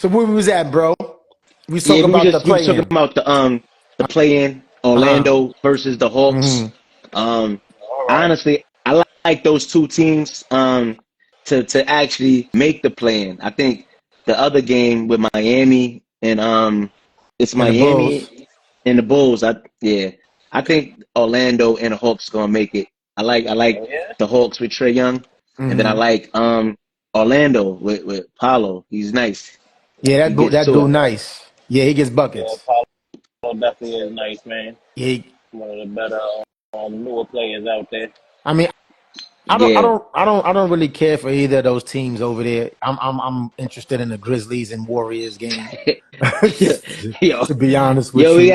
So where we was at, bro? We was Yeah, talking about the we was talking play-in. about the play-in Uh-huh. Orlando versus the Hawks. Mm-hmm. Um, All right. honestly, I like those two teams to actually make the play-in. I think the other game with Miami and it's And the Bulls. Miami and the Bulls. I think Orlando and the Hawks gonna make it. I like Oh yeah. the Hawks with Trey Young, and then I Mm-hmm. like Orlando with Paulo. He's nice. Yeah, He gets that to dude it. nice. Yeah, he gets Yeah, buckets. Paulo definitely is nice, man. Yeah, One of the better newer players out there. I mean, Yeah. I don't really care for either of those teams over there. I'm interested in the Grizzlies and Warriors game. Yo, To be honest yo, with you. we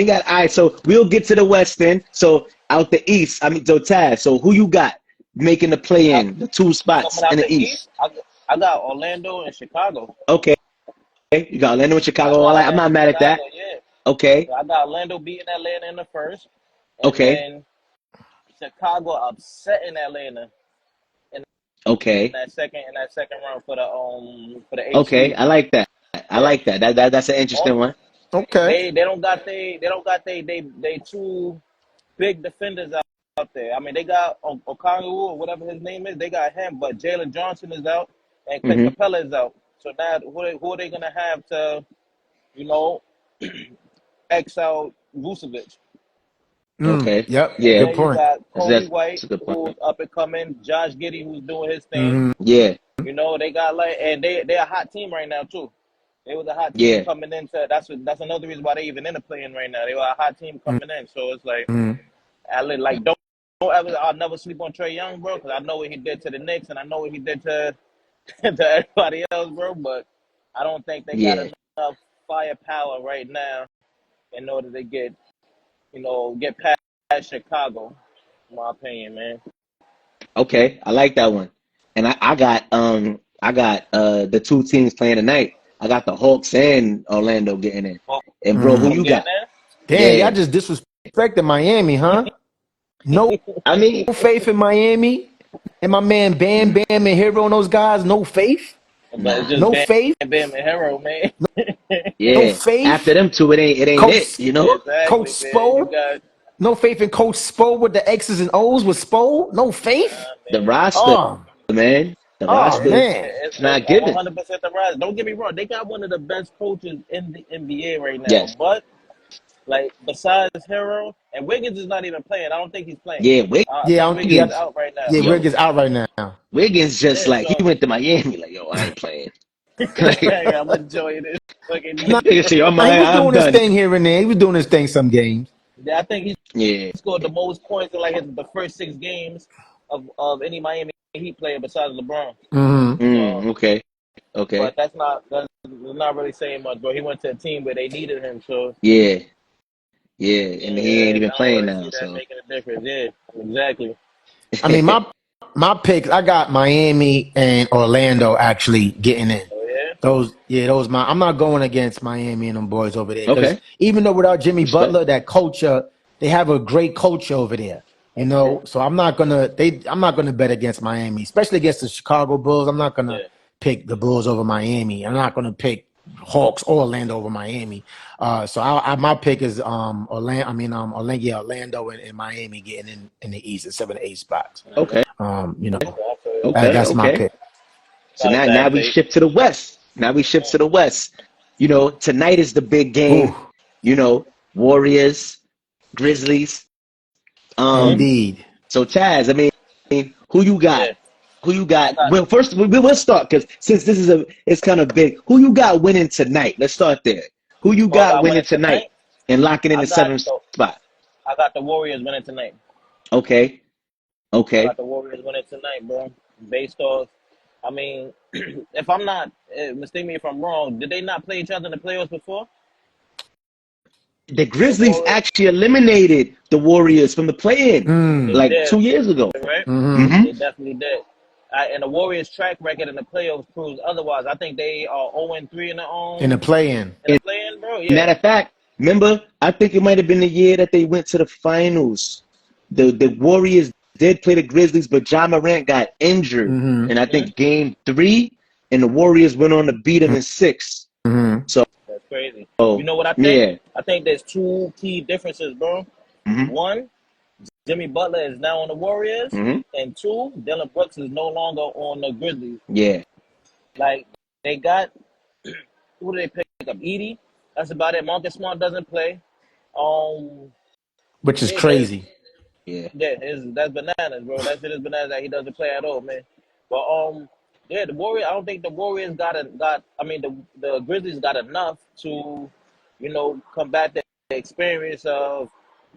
got. All right, so we'll get to the West then. So out the East, I mean, so Taz. So who you got making the play I, in the two spots Coming in out the the East? East, I got Orlando and Chicago. Okay, you got Orlando and I Chicago. got I'm Orlando not and mad at Chicago, that. yeah. Okay, So I got Orlando beating Atlanta in the first, and okay, then Chicago upsetting Atlanta in okay, that second round for the eighth okay. seed. I like that. I Yeah. like that. That's an interesting one. Okay. They two big defenders out there. I mean, they got Okongwu or whatever his name is. They got him, but Jalen Johnson is out and Clint Hmm. Capella is out. So now, who are they gonna have to, you know, X out Vucevic? Mm, Okay, yep. And yeah, Good then you point. got Kobe that's White, a good point. who's up and coming. Josh Giddey, who's doing his thing. Mm-hmm. Yeah, You know, they got and they're a hot team right now too. They was a hot team yeah, coming into. That's another reason why they even in the playing right now. They were a hot team coming in. So it's like, Mm-hmm. don't ever. I'll never sleep on Trey Young, bro, because I know what he did to the Knicks and I know what he did to to everybody else, bro. But I don't think they got yeah. enough firepower right now in order to get past Chicago. In my opinion, man. Okay, I like that one. And I got the two teams playing tonight. I got the Hawks and Orlando getting in. Hawks And bro, who Mm-hmm. you getting got? there. Damn, y'all Yeah. just disrespected Miami, huh? No I mean, faith in Miami. And my man Bam Bam and Hero and those guys, no faith? But it's nah. just No Bam faith? Bam and Hero, man. No Yeah. After faith? them two, it ain't Coach it, you know? Coach Exactly, man. You Spo? got No faith in Coach Spo with the X's and O's with Spo? No faith? The man. roster, Oh, man. The oh roster, man. it's It's not given. 100% the rise. Don't get me wrong. They got one of the best coaches in the NBA right now. Yes. But like besides Hero and Wiggins is not even playing. I don't think he's playing. Yeah, I Yeah, think Wiggins is yeah, Wiggins, out right now. yeah, yo, Wiggins out right now. Wiggins just Yeah, like he so went to Miami, like, yo, I ain't playing. Like, I'm enjoying this fucking Nah, nigga say, he was I'm doing his done. thing here and there. He was doing his thing some games. Yeah, I think he Yeah. scored the most points in the first 6 games of any Miami Heat player besides LeBron. Mm-hmm. So, Okay. Okay. but that's not really saying much, bro. He went to a team where they needed him, so Yeah. Yeah. And he ain't yeah, even I don't playing really now, see that so. making a difference. Yeah, exactly. I mean, my picks, I got Miami and Orlando actually getting in. So yeah, Those my. I'm not going against Miami and them boys over there because Okay. even though without Jimmy Respect. Butler, that culture, they have a great culture over there. You that's true. know, so I'm not gonna bet against Miami, especially against the Chicago Bulls. I'm not gonna Yeah, pick the Bulls over Miami. I'm not gonna pick Hawks or Orlando over Miami. So my pick is Orlando. I mean Orlando, yeah, Orlando and Miami getting in the East at 7 to 8 spots. Okay. You know, so I feel you. Okay. that's my Okay. pick. So Got a now bad we take. shift to the West. Now we shift to the West. You know, tonight is the big Ooh, game. You know, Warriors, Grizzlies. Mm-hmm. Um, indeed. so Taz, I mean, who you got? Yeah, Who you I got? got. Well, first we'll start because since this is it's kind of big. Who you got winning tonight? Let's start there. Who you Well, I got got winning winning tonight tonight. and locking in I the got seventh the spot? I got the Warriors winning tonight. Okay. I got Okay. the Warriors winning tonight, bro. Based off, I mean, if I'm not mistake me if I'm wrong, did they not play each other in the playoffs before? The The Grizzlies Warriors, actually eliminated the Warriors from the play-in they Mm, like did, 2 years ago. right? mm-hmm. Hmm. They definitely did. And the Warriors' track record in the playoffs proves otherwise. I think they are 0-3 In the play-in. in the play-in, bro. Yeah, Matter of fact, remember, I think it might have been the year that they went to the finals. The Warriors did play the Grizzlies, but John Morant got injured. Mm-hmm. And I hmm think game three, and the Warriors went on to beat them in 6. Mm-hmm. So That's crazy. You know what I think? yeah. I think there's two key differences, bro. Mm-hmm. One, Jimmy Butler is now on the Warriors, Mm-hmm. and two, Dylan Brooks is no longer on the Grizzlies. Yeah. Like they got who did they pick up? Edie. That's about it. Marcus Smart doesn't play. Um, Which is yeah, they, crazy. Yeah. yeah, that's bananas, bro. That shit is bananas that he doesn't play at all, man. But yeah, the Warriors. I don't think the Warriors got. I mean, the Grizzlies got enough to, combat the experience of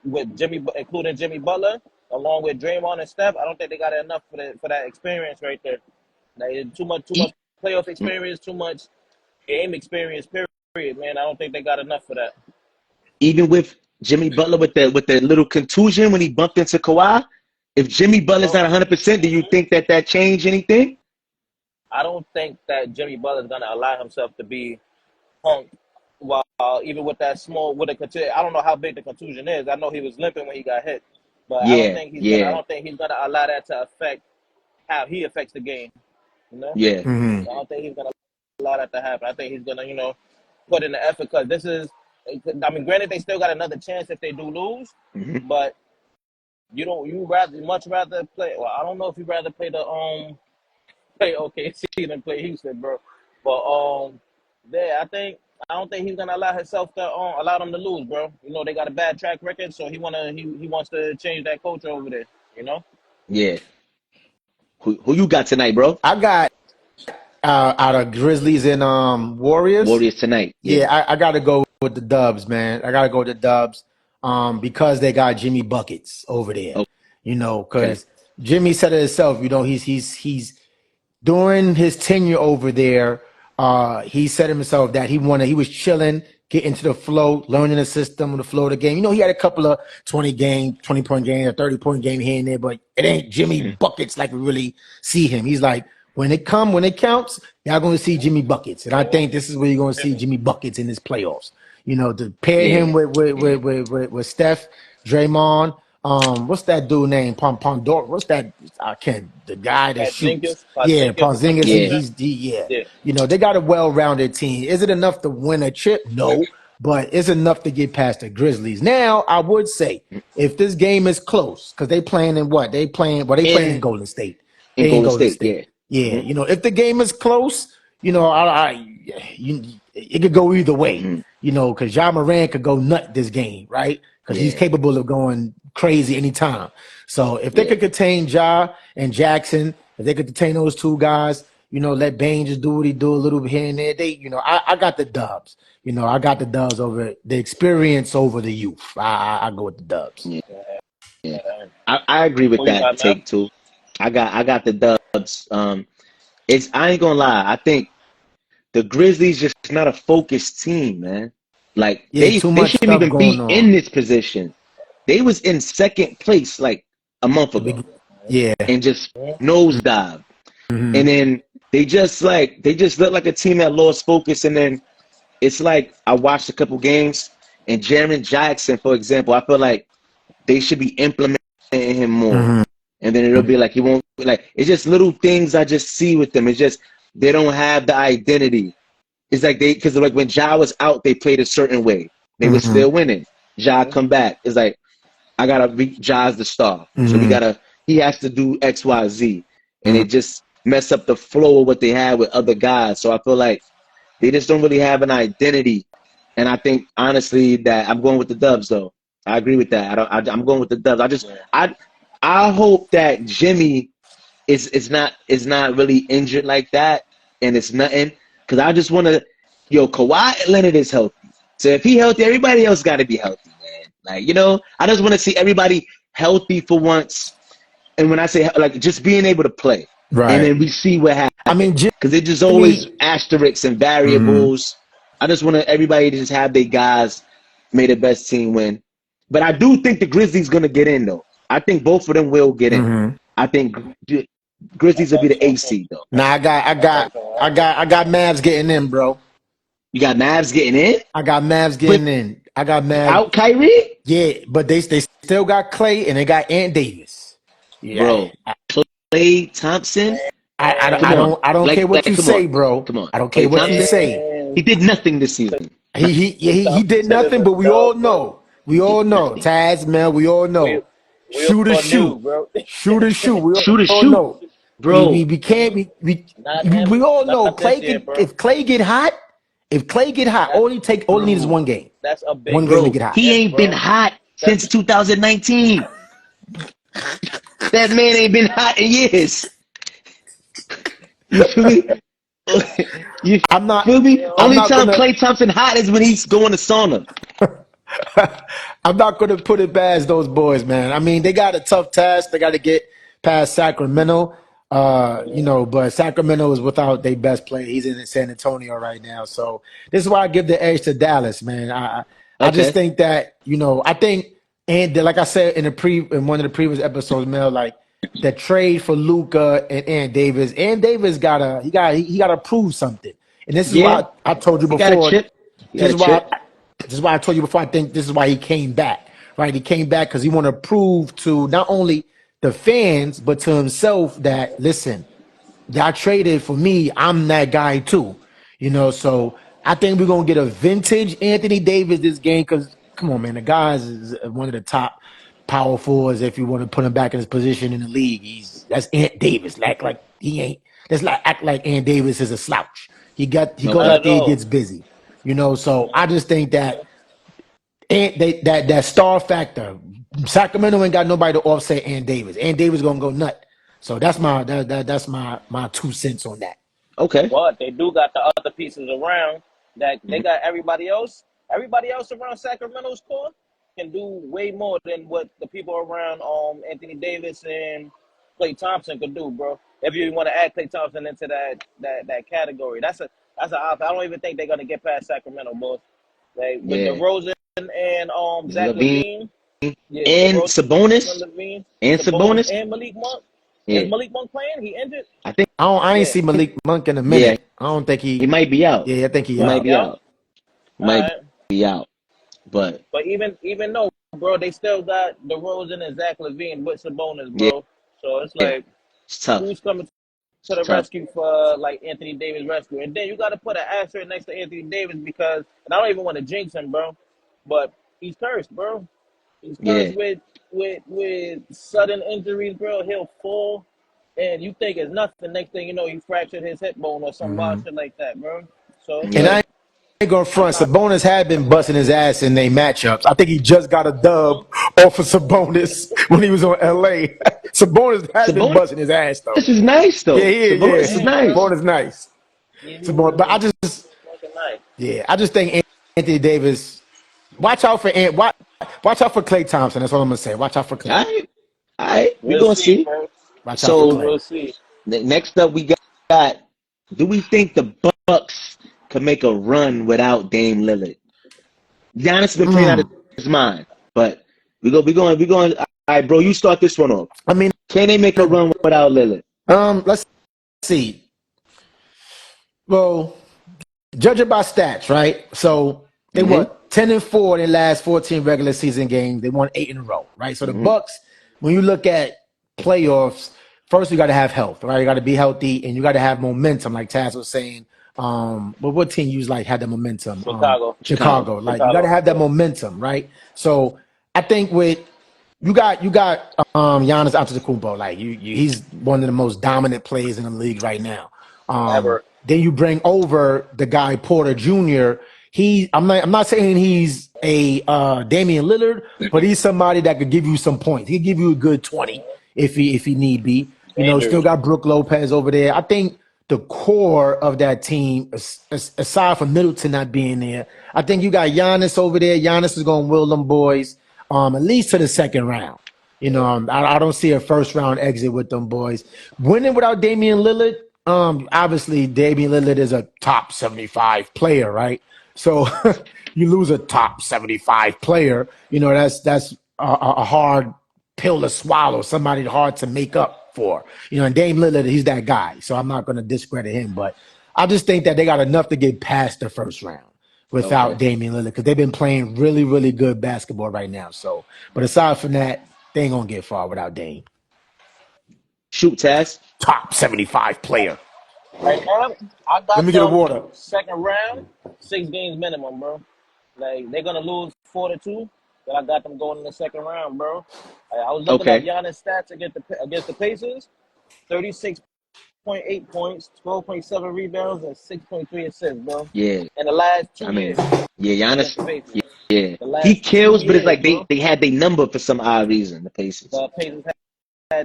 with including Jimmy Butler, along with Draymond and Steph. I don't think they got enough for that experience right there. Like, too much E- playoff experience, too much game experience. Period, man. I don't think they got enough for that. Even with Jimmy Butler with the little contusion when he bumped into Kawhi, if Jimmy Butler's not 100%, do you think that changed anything? I don't think that Jimmy Butler's gonna allow himself to be punked while even with that contusion. I don't know how big the contusion is. I know he was limping when he got hit, but I don't Yeah. think I Yeah. don't think he's gonna allow that to affect how he affects the game. You know, Yeah. Mm-hmm. I don't think he's gonna allow that to happen. I think he's gonna put in the effort because this is. I mean, granted, they still got another chance if they do lose, Mm-hmm. but you much rather play. Well, I don't know if you rather play OKC than play Houston, bro. But yeah, I don't think he's gonna allow himself to allow them to lose, bro. They got a bad track record, so he wants to change that culture over there. Yeah. Who you got tonight, bro? I got out of Grizzlies and Warriors. Warriors tonight. Yeah. Yeah, I got to go with the Dubs, man. I got to go with the Dubs, because they got Jimmy buckets over there. Oh, okay. Because Jimmy said it himself. He's during his tenure over there. He said himself that he was chilling, getting into the flow, learning the system, the flow of the game. He had a couple of 20-point game, a 30-point game here and there, but it ain't Jimmy Mm-hmm. buckets like we really see him. He's like, when it counts, y'all going to see Jimmy buckets, and I think this is where you're going to see Jimmy buckets in his playoffs. To pair him Yeah. Yeah. with Steph, Draymond. What's that dude name? Pondor. What's that? I can't. The guy that shoots. Yeah, Porzingis. Yeah. Yeah. Yeah. They got a well-rounded team. Is it enough to win a chip? No, but it's enough to get past the Grizzlies. Now, I would say if this game is close, because they playing in what? They playing in Golden State. In They in Golden Golden State. State. Yeah. Yeah. If the game is close, it could go either way. Mm-hmm. Because Ja Morant could go nut this game, right? Because he's Yeah. capable of going crazy anytime. So if they Yeah. could contain Ja and Jackson, if they could contain those two guys, let Bane just do what he do a little bit here and there. I got the Dubs. I got the Dubs over the experience over the youth. I go with the Dubs. Yeah. Yeah. I agree with that take too. I got the Dubs. I ain't gonna lie. I think the Grizzlies just not a focused team, man. Like Yeah, too they much shouldn't stuff even going be on. in this position. They was in second place like a month ago Yeah. and just nosedive. Mhm. And then they just look like a team that lost focus. And then it's like I watched a couple games and Jaren Jackson, for example, I feel like they should be implementing him more. Mhm. And then it'll be like he won't it's just little things I just see with them. It's just they don't have the identity. It's like because like when Ja was out, they played a certain way. They were still winning. Ja come back. It's like I gotta be Ja's the star. So he has to do X, Y, Z. And it just mess up the flow of what they had with other guys. So I feel like they just don't really have an identity. And I think honestly that I'm going with the Dubs though. I agree with that. I'm going with the Dubs. I hope that Jimmy is not really injured like that and it's nothing. Because I just want to, Kawhi Leonard is healthy. So if he healthy, everybody else got to be healthy, man. Like, I just want to see everybody healthy for once. And when I say, like, just being able to play. Right. And then we see what happens. I mean, because it's just always asterisks and variables. I just want everybody to just have their guys make the best team win. But I do think the Grizzlies going to get in, though. I think both of them will get in. I think Grizzlies will be the AC though. Nah, I got Mavs getting in, bro. You got Mavs getting in? I got Mavs getting in. I got Mavs out Kyrie? Yeah, but they still got Clay and they got Ant Davis. Yeah. Bro, Clay Thompson. Come on. I don't care what you Come on. say, bro. Come on. I don't care Klay what you Thompson, say. he did nothing this season. He did Said it nothing, but we all himself, bro. know. We all know. Taz, man, we all We know. we Shoot or all shoot. knew, bro. Shoot or shoot. We Shoot or all shoot. know. Bro. We can't Not him. we all know Not this Clay year, could bro. if Clay get hot, That all he needs is Bro. one game. that's a big One game to Bro. get hot. He if, ain't been bro. hot That since 2019. That man ain't been hot in years. You feel me? You I'm not feel me? yo, I'm Only not time gonna Klay Thompson hot is when he's going to sauna. I'm not going to put it past those boys, man. I mean, they got a tough task. They got to get past Sacramento, but Sacramento is without their best player. He's in San Antonio right now. So this is why I give the edge to Dallas, man. I just Okay. think that, I think, and like I said in one of the previous episodes, Mel, like the trade for Luca and Davis. And Davis gotta prove something. And this is Yeah. why I told you He got a before. chip. He got This a is why chip. this is why I told you before. I think this is why he came back, right? He came back because he want to prove to not only the fans but to himself that listen, y'all traded for me. I'm that guy too, So I think we're gonna get a vintage Anthony Davis this game because come on, man, the guy is one of the top power forwards. If you want to put him back in his position in the league, that's Ant Davis. Like he ain't. That's like act like Ant Davis is a slouch. He goes Okay. not out at there, he all. gets busy. So I just think that that star factor, Sacramento ain't got nobody to offset Ant Davis. Ant Davis gonna go nut. So that's my 2 cents on that. Okay. But they do got the other pieces around that they got everybody else. Everybody else around Sacramento's core can do way more than what the people around Anthony Davis and Klay Thompson could do, bro. If you want to add Klay Thompson into that category, that's I don't even think they're gonna get past Sacramento, boys. Like with Yeah. DeRozan and Zach Levine Levine, yeah, and DeRozan and Sabonis. Levine, And Sabonis Sabonis. and Malik Monk. Is Yeah. Malik Monk playing? He injured? I think, I ain't Yeah. see Malik Monk in a yeah, minute. I don't think he might be out. yeah, I think He he might out. be Yeah. out. He All might right. be out. But But even though, bro, they still got DeRozan and Zach Levine with Sabonis, yeah, bro. So it's yeah. like, It's tough. who's coming to It's the tough. rescue for like Anthony Davis rescue? And then you got to put an asterisk next to Anthony Davis because, and I don't even want to jinx him, bro, but he's cursed, bro. He's cursed Yeah. with sudden injuries, bro. He'll fall, and you think it's nothing. Next thing you know, he fractured his hip bone or some wild Hmm. shit like that, bro. So it's And Yeah. I like ain't gonna I'm front. not. Sabonis had been busting his ass in their matchups. I think he just got a dub off of Sabonis when he was on LA. Sabonis had been Sabonis busting his ass though. is nice Yeah, though. yeah. Sabonis is Yeah, bro. nice. Sabonis nice. Yeah, Sabonis, but he's fucking nice. I just think Anthony Davis. Watch out for watch out for Klay Thompson. That's all I'm gonna say. Watch out for All Klay. right. All right. We're We'll going to see, see. bro. Watch out for So Klay. We'll see. next up, we got do we think the Bucks can make a run without Dame Lillard? Giannis has been playing out of Mm. his mind, but we going. All right, bro, you start this one off. I mean, Can they make a run without Lillard? let's see. Well, judge it by stats, right? So they Mm-hmm. what 10-4 in their last 14 regular season games. They won 8 in a row, right? So the Mm-hmm. Bucks, when you look at playoffs, first you got to have health, right? You got to be healthy and you got to have momentum, like Taz was saying. But what team you like had the momentum? Chicago. Chicago. Chicago. Like you got to Chicago. have that Yeah. momentum, right? So I think with you got Giannis Antetokounmpo, like he's one of the most dominant players in the league right now. Ever. Then you bring over the guy Porter Jr. I'm not saying he's a Damian Lillard, but he's somebody that could give you some points. He could give you a good 20 if he need be. Still Dangerous. got Brooke Lopez over there. I think the core of that team, aside from Middleton not being there, I think you got Giannis over there. Giannis is going to will them boys at least to the second round. Yeah. I don't see a first round exit with them boys. Winning without Damian Lillard, obviously Damian Lillard is a top 75 player, right? So you lose a top 75 player, that's a hard pill to swallow, somebody hard to make up for. And Dame Lillard, he's that guy. So I'm not going to discredit him, but I just think that they got enough to get past the first round without Okay. Damian Lillard because they've been playing really, really good basketball right now. So, but aside from that, they ain't gonna get far without Dame. Shoot, Taz. Top 75 player. Right now, I Let got me get a them water. second round, 6 games minimum, bro. Like they're gonna lose 4-2, but I got them going in the second round, bro. I was looking up Okay. Giannis stats against the Pacers. 36.8 points, 12.7 rebounds, and 6.3 assists, bro. Yeah. In the last I 2 years mean, yeah, against Giannis. the Pacers. Yeah. The He last two kills, but it's years, like bro. they had their number for some odd reason. The Pacers. The Pacers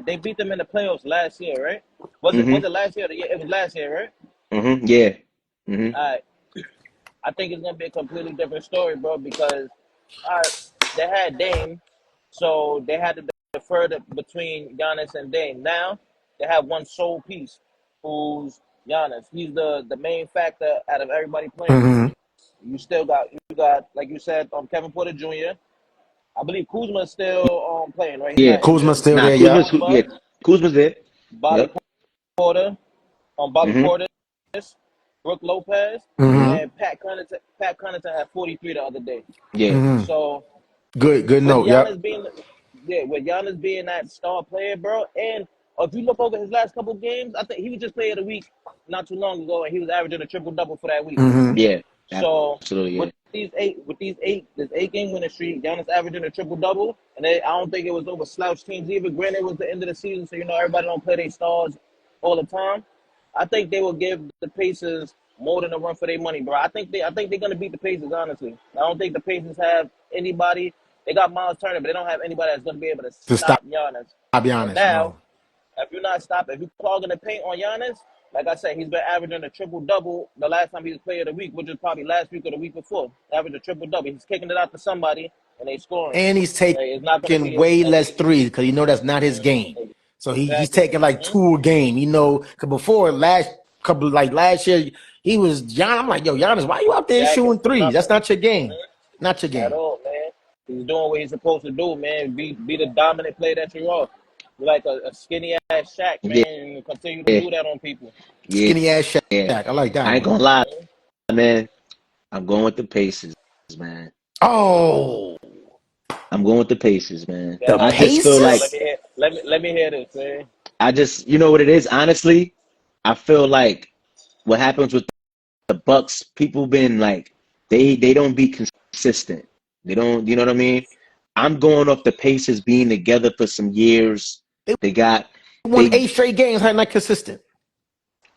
they beat them in the playoffs last year, right? Was it Mm-hmm. was it last year? Or the year? It was last year, right? Mm-hmm. Yeah. Mm-hmm. All right. I think it's gonna be a completely different story, bro, because they had Dame, so they had to defer between Giannis and Dame. Now they have one sole piece, who's Giannis. He's the main factor out of everybody playing. Mm-hmm. You got like you said, Kevin Porter Jr. I believe Kuzma is still playing, right? He's Yeah. not injured. Kuzma's still Nah, there, Kuzma's. yeah. Yeah. Kuzma, Kuzma's there. Bobby Yep. Porter, Bobby Mm-hmm. Porter, Brooke Lopez, Mm-hmm. and Pat Connaughton. Pat Connaughton had 43 the other day. Yeah. Mm-hmm. So Good with note. Yep. Giannis being, yeah, with Giannis being that star player, bro, and if you look over his last couple of games, I think he was just player of the week not too long ago, and he was averaging a triple double for that week. Mm-hmm. Yeah. So Absolutely. Yeah. this 8 game winning streak, Giannis averaging a triple double, and I don't think it was over slouch teams either. Granted, it was the end of the season, so everybody don't play their stars all the time. I think they will give the Pacers more than a run for their money, bro. I think they're gonna beat the Pacers. Honestly, I don't think the Pacers have anybody. They got Miles Turner, but they don't have anybody that's gonna be able to To stop, stop Giannis. be And honest, now, no. if you're clogging the paint on Giannis, like I said, he's been averaging a triple double the last time he was player of the week, which is probably last week or the week before. Averaged a triple double. He's kicking it out to somebody and they scoring. And he's Like, it's not gonna taking be way less threes because that's not his game. So he's exactly. taking like two a game. Because before last year, he was Giannis. I'm like, yo, Giannis, why you out there Jacking shooting for threes? That's nothing. not your game. Not your At game. all, man. He's doing what he's supposed to do, man. Be the dominant player that you are. You're like a skinny ass Shaq, Yeah. man, and continue to do that on people. Yeah. Skinny ass Yeah. Shaq. I like that I ain't one. gonna lie, man. I'm going with the Pacers, man. Oh, I'm going with the Pacers, man. the Yeah, I just feel yo, like Pacers? let me hear this, man. you know what it is. Honestly, I feel like what happens with the Bucks, people been like they don't be consistent. They don't, you know what I mean? I'm going off the Pacers being together for some years. They They got won they 8 straight games, how not consistent.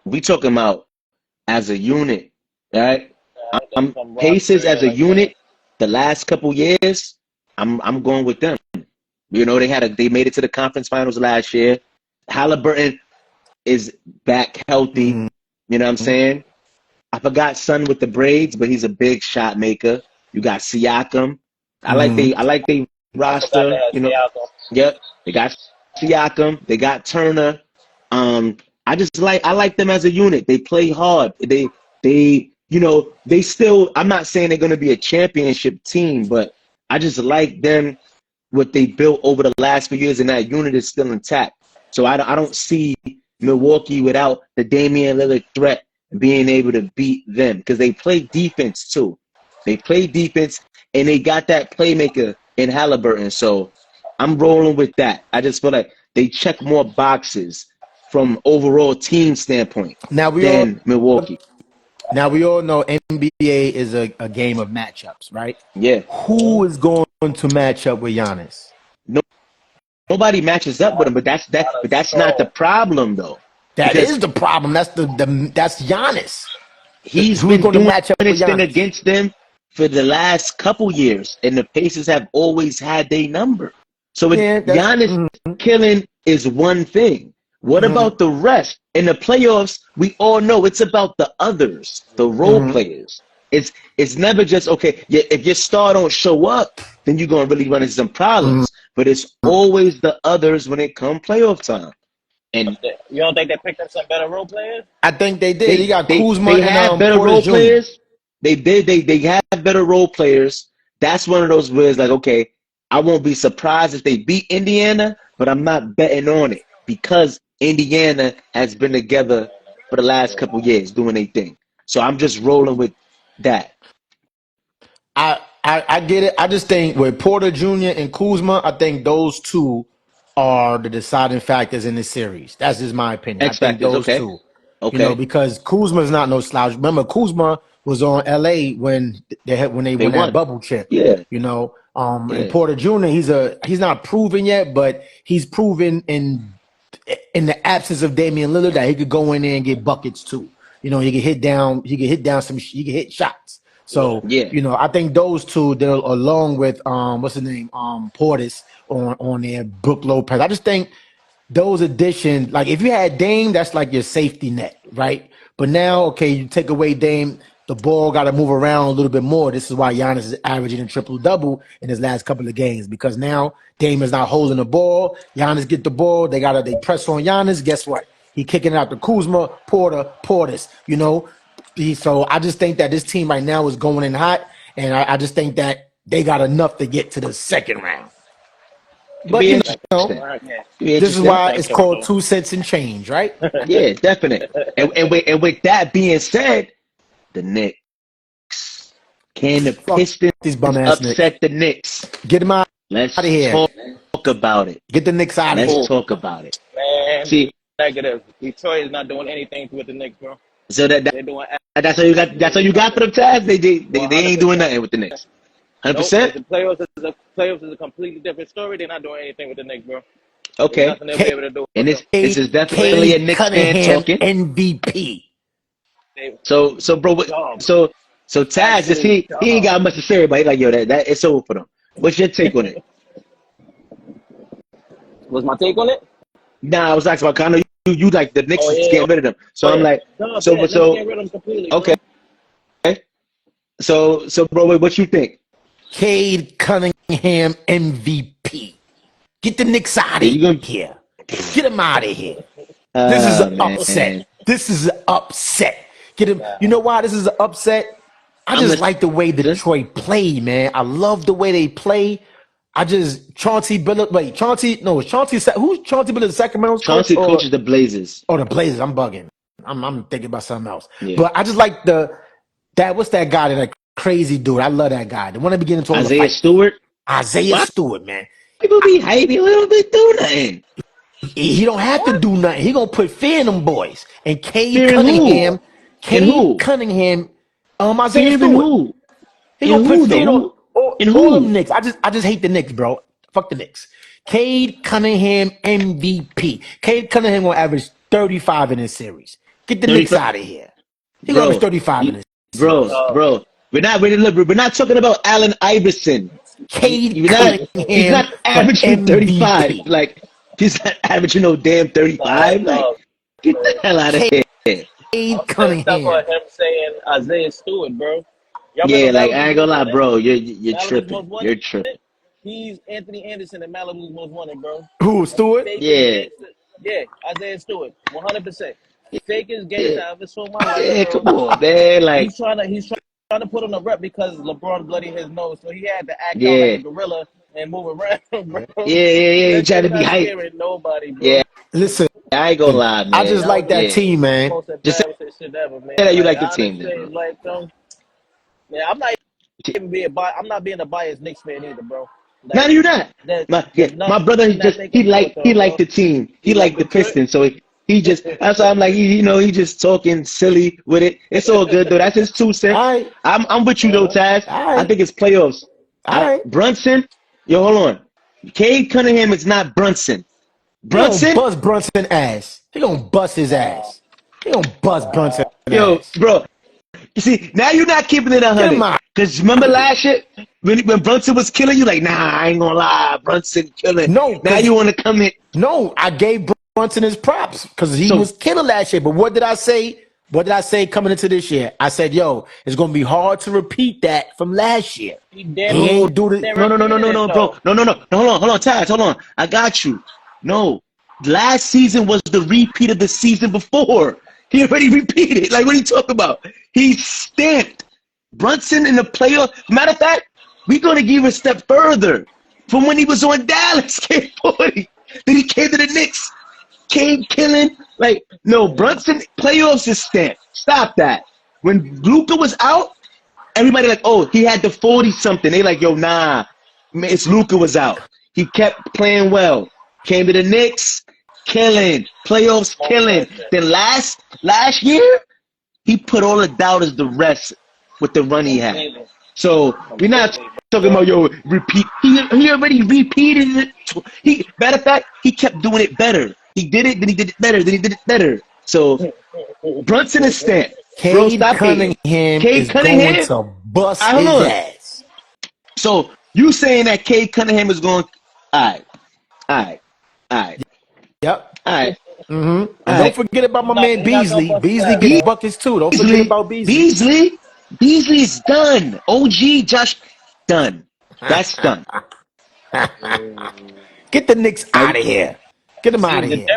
we talking about as a unit, right? I ain't never I'm come roster Pacers as a like that. unit. The last couple years, I'm going with them. They made it to the conference finals last year. Halliburton is back healthy. Mm-hmm. You know what I'm saying? I forgot Son with the braids, but he's a big shot maker. You got Siakam. Mm-hmm. I like they I forgot they roster. had Siakam. Yep. They got Siakam. They got Turner. I like them as a unit. They play hard. They still. I'm not saying they're going to be a championship team, but I just like them what they built over the last few years, and that unit is still intact. So I don't see Milwaukee without the Damian Lillard threat being able to beat them because they play defense too. They play defense, and they got that playmaker in Halliburton. So I'm rolling with that. I just feel like they check more boxes from overall team standpoint Now we all than Milwaukee. now we all know NBA is a game of matchups, right? Yeah. Who is going to match up with Giannis? No, nobody matches up with him, Not a but that's not the soul. problem though. That Because is the problem. That's Giannis. he's Who's been going to doing match up with his thing Giannis? against them for the last couple years, and the Pacers have always had their number. So with Yeah, that's Giannis killing is one thing. What mhm, about the rest? In the playoffs, we all know it's about the others, the role mhm, players. It's never just okay. If your star don't show up, then you're gonna really run into some mhm. problems. But it's always the others when it come playoff time. And You don't think they picked up some better role players? I think they did. He they got they Kuzma they and have better Porter role Jr. players. They have better role players. That's one of those where it's like, okay, I won't be surprised if they beat Indiana, but I'm not betting on it because Indiana has been together for the last couple years doing their thing. So I'm just rolling with that. I get it. I just think with Porter Jr. and Kuzma, I think those two are the deciding factors in this series. That's just my opinion. I X think factors. those Okay. two. Okay. Because Kuzma's not no slouch. Remember, Kuzma was on LA when they They won that won. bubble chip. Yeah. And Yeah. Porter Jr. He's not proven yet, but he's proven in the absence of Damian Lillard that he could go in there and get buckets too. He could hit down. He could hit shots. So Yeah. I think those two, they're along with what's his name, Portis on there, Brook Lopez. I just think those additions, like if you had Dame, that's like your safety net, right? But now, okay, you take away Dame, the ball got to move around a little bit more. This is why Giannis is averaging a triple double in his last couple of games, because now Dame is not holding the ball. Giannis get the ball, they press on Giannis. Guess what? He kicking it out to Kuzma, Portis. So I just think that this team right now is going in hot, and I just think that they got enough to get to the second round. Could But be you interesting. know, Right, yeah. Could be this is interesting. why Thank it's you, called bro. 2 cents and change, right? Yeah, definite. And with that being said, the Knicks. Can the Fuck Pistons these bum ass Knicks. upset the Knicks? Get them out Let's of here. talk about it. Get the Knicks out of Let's here. talk about it. Man, See, negative. Detroit is not doing anything with the Knicks, bro. so They're doing that's all you got. That's all you got for them, Taz. They ain't doing nothing with the Knicks. nope. 100%. The playoffs is a completely different story. They're not doing anything with the Knicks, bro. There's Okay. nothing they'll be able to do. And this Cade is definitely a Knicks fan Cunningham talking. MVP. So bro, so Taz, just he ain't got much to say, but he like, yo, that it's over for them. What's your take on it? What's my take on it? Nah, I was asking about kind of you like the Knicks Oh, is yeah. getting rid of them. So I'm like, No, so let's so get rid of them completely. okay. So bro, what you think? Cade Cunningham MVP. Get the Knicks out of You gonna- here. Get them out of here. This is an man. upset. This is an upset. Get him. You know why this is an upset? I I'm just listening. like the way Detroit play, man. I love the way they play. Chauncey Billups. Wait, Chauncey? No, it's Chauncey. Who's Chauncey Billups? Sacramento's Chauncey coach? coaches the Blazers. Oh, the Blazers. I'm bugging. I'm thinking about something else. Yeah. But I just like what's that guy, that crazy dude? I love that guy. The one that began to all the Isaiah fight. Stewart. Isaiah What? Stewart, man. People be hyping a little bit, do nothing. He don't have to do nothing. He gonna put fear in them boys. And Cade Fear in Cunningham, who? In who? Isaiah Fear in Stewart. who? He In gonna who put fear though? In all them who? Knicks. I just hate the Knicks, bro. Fuck the Knicks. Cade Cunningham MVP. Cade Cunningham gonna average 35 in this series. Get the Knicks 35? out of here. He gonna average 35 in this series. Bro. We're not talking about Allen Iverson. Cade He's Cunningham not averaging for 35. MVP. Like he's not averaging no damn 35. Like get the hell out of here. Cade Stuff Cunningham. on him saying Isaiah Stewart, bro. Y'all Yeah, remember like Malibu's I ain't gonna lie, most bro. wanted? You're Malibu's tripping. most wanted? You're tripping. He's Anthony Anderson and Malibu's most wanted, bro. Who, Stewart? Fake Yeah. as gangster. Yeah, Isaiah Stewart, 100%. Fake as gangster. Yeah. I ever saw my life, Yeah, bro. come on, man. Like He's trying to put on a rep because LeBron bloodied his nose, so he had to act out Yeah. like a gorilla and move around, bro. yeah. That Trying to shit be not hype. scaring nobody, bro. Yeah, Listen, I ain't gonna lie, man. I just like that Yeah. team, man. Most Just embarrassing shit ever, man. say that you like the honestly, team, then, bro. like, yeah, I'm not even being biased. I'm not being a biased Knicks fan either, bro. No, Like, you're not. there's My nothing brother, he that just they can do with he them, liked bro. the team. He You like liked the Detroit? Pistons, so he just that's why I'm like he just talking silly with it. It's all good though. That's his 2 cents. All right. I'm with you though, Taz. All right. I think it's playoffs. All right. Brunson, yo, hold on. Cade Cunningham is not Brunson. He gonna Brunson, bust Brunson ass. He gonna bust his ass. He gonna bust Brunson yo, ass. bro. You see, now you're not keeping it Get him 100. out. Because remember last year when Brunson was killing you, like, nah, I ain't gonna lie, Brunson killing. No, Now 'cause- you want to come in. No, I gave Brunson his props because he was killing last year. But what did I say? What did I say coming into this year? I said, yo, it's gonna be hard to repeat that from last year. He He ain't do the No, bro. Hold on, Taz, hold on. I got you. No, last season was the repeat of the season before. He already repeated. Like, what are you talking about? He stamped Brunson in the playoff. Matter of fact, we're gonna give a step further from when he was on Dallas, K 40. Then he came to the Knicks. Came killing. Like, no, Brunson playoffs is stamped. Stop that. When Luka was out, everybody like, oh, he had the 40 something. They like, yo, nah, man, it's Luka was out. He kept playing well. Came to the Knicks, killing. Playoffs, Small killing. question. Then last year, he put all the doubters to rest with the run he had. Completely. So we're not Completely, talking bro. about repeat. He already repeated it. Matter of fact, he kept doing it better. He did it, then he did it better, then he did it better. So Brunson is stamped. Bro, Cade stop hating. Cunningham Cade is going Cunningham. to bust Hold his on. ass. So you saying that Cade Cunningham is going? All right, all right, all right, Yep. all right, And all don't right. forget about my man He's not gonna Beasley. bust his Beasley ass, gets bro. buckets too. Don't forget about Beasley. Beasley's done. OG, Josh, done. That's done. Get the Knicks Like, out of here. Get them See, out of the here.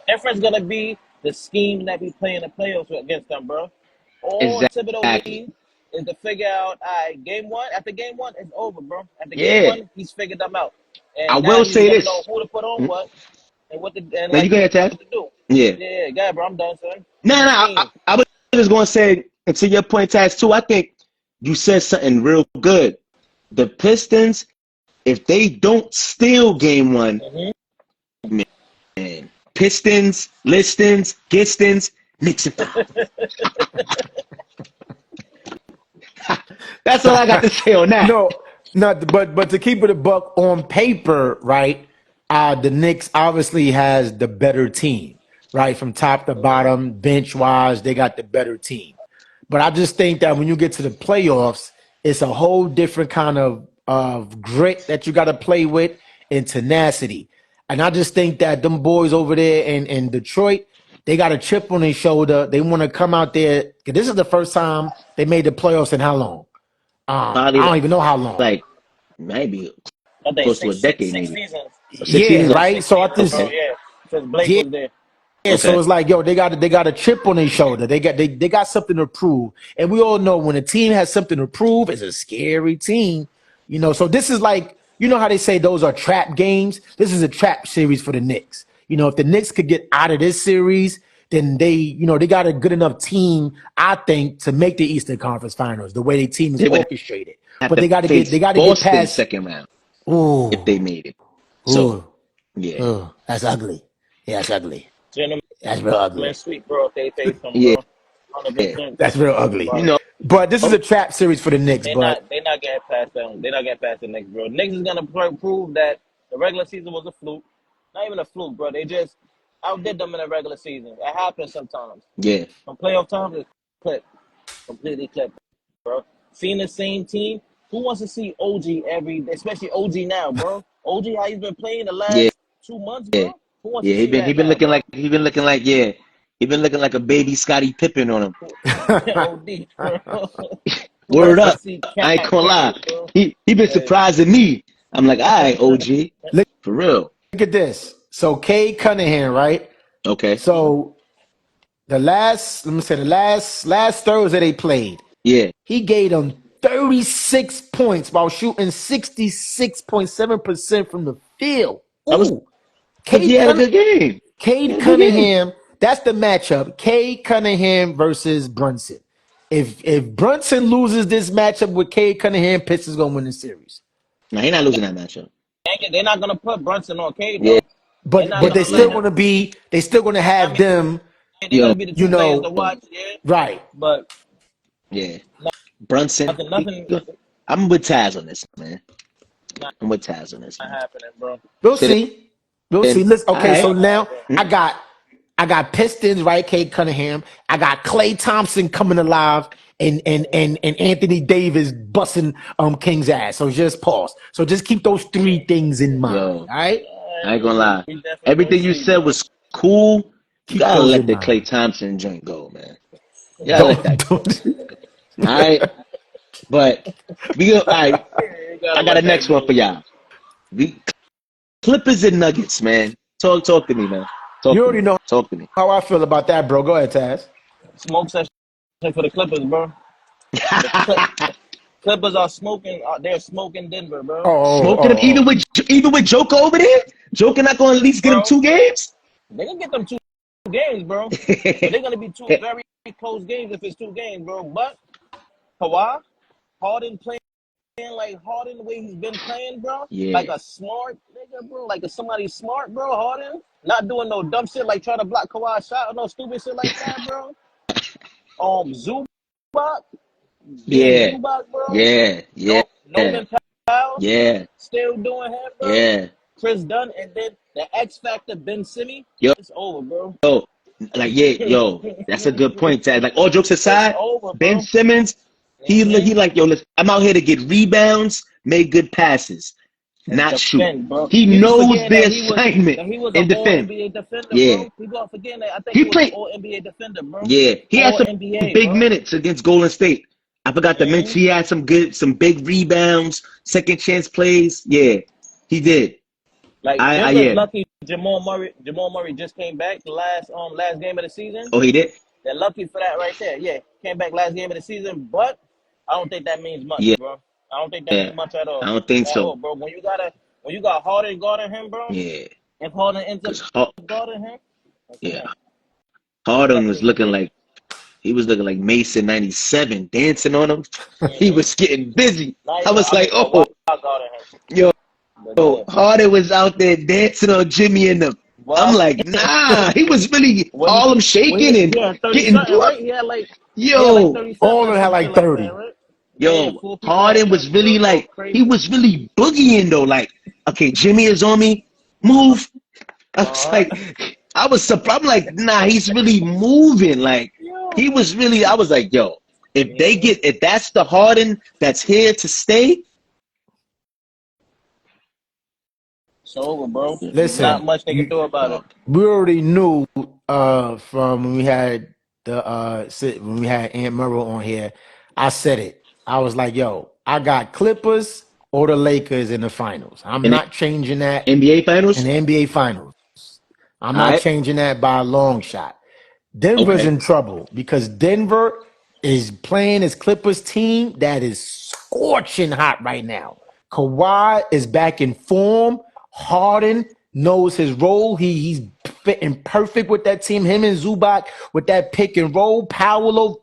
difference gonna be the scheme that we play in the playoffs against them, bro. All Thibodeau exactly. needs is to figure out, all right, game one. After game one, it's over, bro. After game Yeah. one, he's figured them out, I and now will he's say gonna know this. who to put on what and what to and Now you like go ahead, Taz. what to do. Yeah. Yeah, yeah, bro. I'm done, son. No, The no. scheme. I was just going to say, and to your point, Taz, too, I think you said something real good. The Pistons, if they don't steal game one, Mm-hmm. man, Pistons, Listons, Gistons, Knicks and 5. That's all I got to say on that. No, not but to keep it a buck on paper, right? The Knicks obviously has the better team, right? From top to bottom, bench wise, they got the better team. But I just think that when you get to the playoffs, it's a whole different kind of grit that you got to play with and tenacity. And I just think that them boys over there in Detroit, they got a chip on their shoulder. They want to come out there. 'Cause this is the first time they made the playoffs in how long? I Probably don't even know how long. like maybe I think close to a decade, six maybe. seasons. Or 6 Yeah, seasons? right. Six So I seasons, just bro. Okay. Yeah, since Blake yeah, was there. yeah. So Okay. it's like, yo, they got a chip on their shoulder. They got something to prove, and we all know when a team has something to prove, it's a scary team. So this is like, how they say those are trap games. This is a trap series for the Knicks. If the Knicks could get out of this series, then they got a good enough team, I think, to make the Eastern Conference Finals. The way their team is They would orchestrated, have but to they got to get face they got to get Boston past. second round if Ooh, they made it. So, ooh, yeah. ooh, that's ugly. Yeah, that's ugly. Gentlemen That's real ugly. sweep, bro. If they face them, Yeah. bro. 100%. That's real ugly. You But know, But this is a trap series for the Knicks. they But not getting past them. They not getting past the Knicks, bro. Knicks is gonna prove that the regular season was a fluke. Not even a fluke, bro. They just outdid them in the regular season. It happens sometimes. yeah. On playoff times, it's clip, completely clipped, bro. Seeing the same team, who wants to see OG especially OG now, bro? OG, how he's been playing the Yeah. last 2 months, Yeah. bro? Who wants Yeah. to He see been he that been now, looking bro? like he been looking like a baby Scottie Pippen on him. OD, bro. Who Word wants to up. see I ain't Cat gonna lie. Cam, bro? He been Hey. surprising me. I'm like, all right, OG. look, For real. look at this. So Cade Cunningham, right? Okay. So the last Thursday they played, Yeah. he gave them 36 points while shooting 66.7% from the field. That was Ooh, because he Cade had a Cunningham. good game. He Cade had a good game. Cunningham, that's the matchup. Cade Cunningham versus Brunson. If Brunson loses this matchup with Cade Cunningham, Pistons gonna win the series. No, he not losing that matchup. They're not gonna put Brunson on Cade, Yeah. bro. They're But not but gonna they let still him. gonna I have mean, them, they're Yo. gonna be the you two players to know, watch, yeah. right. But Yeah. Brunson. nothing I'm with Taz on this, man. not I'm with Taz on this, man. happening, bro. We'll So see. We'll see. then, Listen, all okay, so right. now Bro. I got Pistons, right? Cade Cunningham. I got Klay Thompson coming alive and Anthony Davis busting King's ass. So just pause. So just keep those three things in mind. Yo, All right? I ain't gonna lie. We definitely gonna Everything you see, said bro. was cool. You Keep gotta those let in the mind. Clay Thompson joint go, man. You gotta let Don't that go. don't All right. But all right. You gotta I got a let that next one go, for bro. y'all. We Clippers and Nuggets, man. Talk to me, man. You Talk to already me. know Talk to me. how I feel about that, bro. Go ahead, Taz. Smoke session for the Clippers, bro. The Clippers are smoking. They're smoking Denver, Oh, bro. oh, Smoking him oh, even with Joker over there. Joker not gonna at least get him Bro, 2 games. they can get them 2 games, bro. But they're gonna be two very close games if it's 2 games, bro. But Kawhi, Harden playing like Harden the way he's been playing, bro. Yeah. Like a smart nigga, bro. Like somebody smart, bro. Harden, not doing no dumb shit like trying to block Kawhi's shot or no stupid shit like that, bro. Zubac, being Yeah. Zubac, bro. Yeah. Yeah. Norman Powell, Yeah. still doing him, bro. Yeah. Chris Dunn, and then the X Factor Ben Simmons. Yo, It's over, bro. like, yeah, yo, that's a good point, Tad. Like, all jokes It's aside, over, Ben bro. Simmons, he like, yo, listen, I'm out here to get rebounds, make good passes, And not shoot. defend, bro. He People knows forgetting the that assignment he was an and all defend. NBA defender, Yeah. bro. People are forgetting that. I think He he was an played, all NBA defender, bro. yeah, he had All some NBA, big bro. minutes against Golden State. I forgot to mention he had some big rebounds, second chance plays. Yeah, he did. Like Denver's Yeah. lucky Jamal Murray just came back the last game of the season. Oh, he did? They're lucky for that right there. Yeah, came back last game of the season, but I don't think that means much, Yeah. bro. I don't think that means much at I all. don't think At all, so. bro. When you got Harden guarding him, bro. Yeah. If Harden ends up Because, guarding him, come yeah, on. Harden was Definitely looking forget. like, he was looking like Mason 97, dancing on him. He was getting busy. Not I even, was like, Kawhi oh, guarding him. yo, But yeah. Harden was out there dancing on Jimmy and them. I'm What? like, nah, he was really When Harlem shaking and he had 30 getting something, blood. right? He had like Yo, 37 All of or them had some like shit like 30. that, right? Yeah, yo, four people had Harden was 30, bro. really Go like, he crazy. was really boogieing though. Like, okay, Jimmy is on me, move. I was Uh-huh. like, I was surprised. I'm like, nah, he's really moving. Like, he was really, I was like, yo, if that's the Harden that's here to stay, It's over, bro. Not Listen, much they can do about it. we already knew from when we had when we had Aunt Murrow on here. I said it. I was like, yo, I got Clippers or the Lakers in the finals. I'm in the not changing that NBA in Finals, the NBA finals. I'm all not right, changing that by a long shot. Denver's okay, in trouble because Denver is playing his Clippers team that is scorching hot right now. Kawhi is back in form. Harden knows his role. He's fitting perfect with that team. Him and Zubac with that pick and roll. Paolo,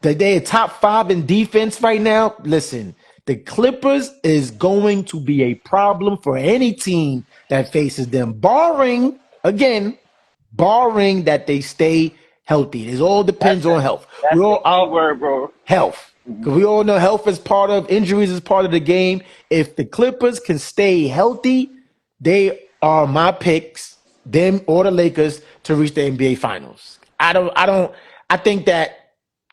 they're top 5 in defense right now. Listen, the Clippers is going to be a problem for any team that faces them, barring that they stay healthy. It all depends on health. We That's the all key our word, bro. health. Because we all know health is part of injuries is part of the game. If the Clippers can stay healthy, they are my picks, them or the Lakers, to reach the NBA finals. I think that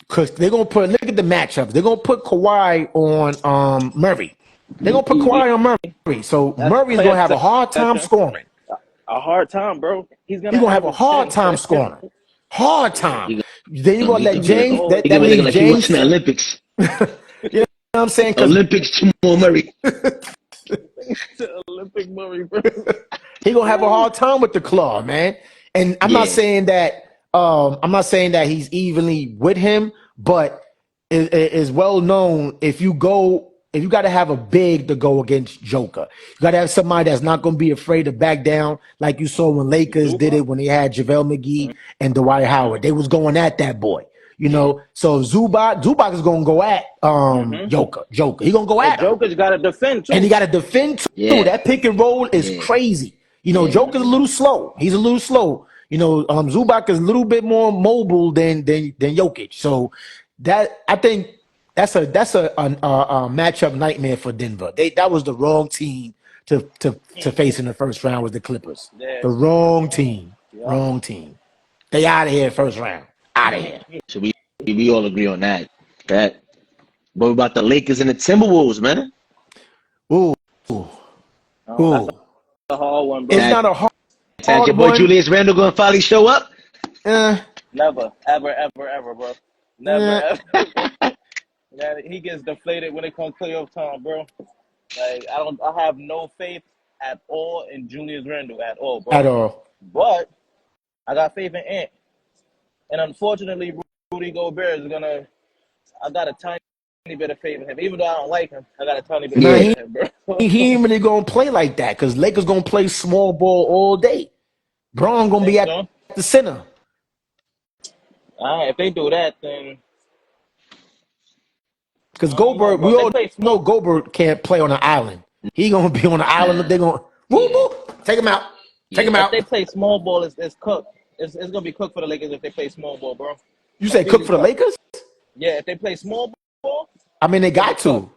because they're gonna look at the matchups. They're gonna put Kawhi on Murray. They're gonna put Kawhi on Murray. So That's Murray's player gonna have a hard time possession. scoring. A hard time, bro. He's He's gonna gonna have a average hard 10. time scoring. Hard time. he Then you're gonna let gonna James. Go he That gonna be looking leaves like he James. watching the ten. Olympics, You know what I'm saying? Because Olympics Jamal Murray. Olympic Murray, bro. he gonna have a hard time with the claw, man. And I'm not Yeah, saying that. I'm not saying that he's evenly with him, but it is well known if you got to have a big to go against Joker. You got to have somebody that's not going to be afraid to back down, like you saw when Lakers did Zubac? it when they had JaVale McGee and Dwight Howard. They was going at that boy. So Zubac is gonna go at Joker. He gonna go And at him. Joker's got to defend, And he too. got to defend too. yeah, That pick and roll is yeah, crazy. yeah. Joker's a little slow. He's a little slow. Zubac is a little bit more mobile than Jokic. So that I think that's a matchup nightmare for Denver. That was the wrong team to face in the first round was the Clippers. Yeah. The wrong team. Yeah. Wrong team. They out of here first round. Out of here. So we all agree on that. That. What about the Lakers and the Timberwolves, man? Ooh. That's Ooh. a hard one, bro. It's Tad, not a your hard boy one. Julius Randle gonna finally show up? Eh, Never, ever, bro. Never, eh. ever. Yeah, he gets deflated when it comes playoff time, bro. Like I have no faith at all in Julius Randle at all, At bro. all. But I got faith in Ant, and unfortunately, Rudy Gobert is gonna. I got a tiny bit of faith in him, even though I don't like him. I got a tiny bit of Nah, faith Yeah. in him, bro. he ain't really gonna play like that because Lakers gonna play small ball all day. Braun gonna be Think at so? the center. All right, if they do that, then Because I don't know, Goldberg, bro. we If they all play know small, Goldberg can't play on an island. He gonna be on the island. Nah. They're gonna woo Yeah. woo, take him out, take him Yeah. if out. they play small ball, it's cooked. It's gonna be cooked for the Lakers if they play small ball, bro. You say cook Completely for the cooked. Lakers? Yeah, if they play small ball, I mean, they it's gonna be got cooked. to.